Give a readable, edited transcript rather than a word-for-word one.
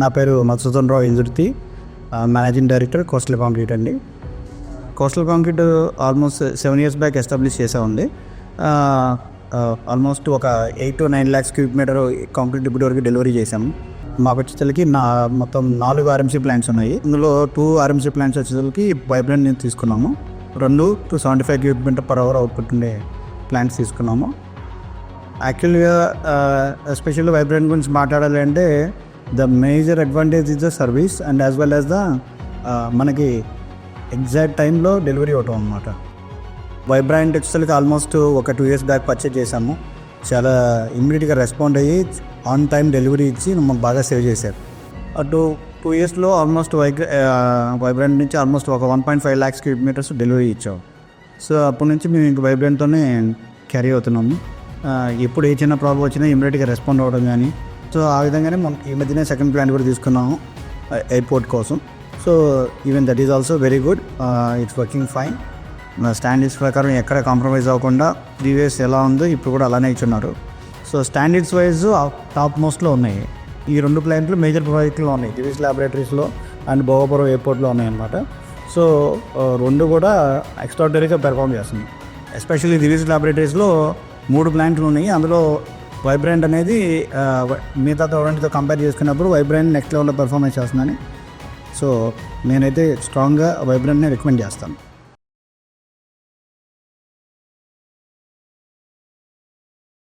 నా పేరు Madhusudan Injurthi, managing director Coastal Concrete అండి. Coastal Concrete almost 7 years back establish చేసా ఉంది. ఆల్మోస్ట్ ఒక 8 to 9 lakhs cubic metre concrete ఇప్పటి వరకు డెలివరీ చేసాము. మాకు వచ్చేసరికి మొత్తం 4 RMC ప్లాంట్స్ ఉన్నాయి. ఇందులో 2 RMC ప్లాంట్స్ వచ్చేసరికి వైబ్రెంట్ నుంచి తీసుకున్నాము. 2 to 75 cubic metre per hour output ఉండే ప్లాంట్స్ తీసుకున్నాము. యాక్చువల్గా ఎస్పెషల్లీ వైబ్రెంట్ గురించి మాట్లాడాలి అంటే the major advantage is the service and as well as the మనకి ఎగ్జాక్ట్ టైంలో డెలివరీ అవటం అనమాట. వైబ్రెంట్ వచ్చేసరికి ఆల్మోస్ట్ ఒక 2 years బ్యాక్ పర్చేజ్ చేసాము. చాలా ఇమ్మీడియట్గా రెస్పాండ్ అయ్యి ఆన్ టైం డెలివరీ ఇచ్చి మాకు బాగా సేవ్ చేశారు. అటు 2 yearsలో ఆల్మోస్ట్ వైబ్రెంట్ నుంచి ఆల్మోస్ట్ ఒక 1.5 lakhs క్యూబిక్ మీటర్స్ డెలివరీ ఇచ్చాము. సో అప్పటి నుంచి మేము ఇంక వైబ్రెంట్తోనే క్యారీ అవుతున్నాము. ఎప్పుడు ఏ చిన్న ప్రాబ్లం వచ్చినా ఇమ్మీడియట్గా రెస్పాండ్ అవ్వడం కానీ, సో ఆ విధంగానే మనం ఈ మధ్యనే సెకండ్ ప్లాంట్ కూడా తీసుకున్నాము ఎయిర్పోర్ట్ కోసం. So even that is also very good, it's working fine. Standards ప్రకారం ఎక్కడ కాంప్రమైజ్ అవ్వకుండా ప్రీవియస్ ఎలా ఉందో ఇప్పుడు కూడా అలానే ఇచ్చున్నారు. సో స్టాండర్డ్స్ వైజ్ టాప్ మోస్ట్లో ఉన్నాయి. ఈ 2 ప్లాంట్లు మేజర్ ప్రాజెక్టులో ఉన్నాయి, దివిస్ ల్యాబొరేటరీస్లో అండ్ భోగాపురం ఎయిర్పోర్ట్లో ఉన్నాయన్నమాట. సో 2 కూడా ఎక్స్ట్రాడినరీగా పెర్ఫామ్ చేస్తుంది. ఎస్పెషల్లీ దివిస్ ల్యాబొరేటరీస్లో 3 ప్లాంట్లు ఉన్నాయి. అందులో వైబ్రెంట్ అనేది మిగతా రెండింటితో కంపేర్ చేసుకున్నప్పుడు వైబ్రెంట్ నెక్స్ట్ లెవెల్లో పెర్ఫార్మెన్స్ చేస్తుందని, సో నేనైతే స్ట్రాంగ్గా వైబ్రెంట్ని రికమెండ్ చేస్తాను.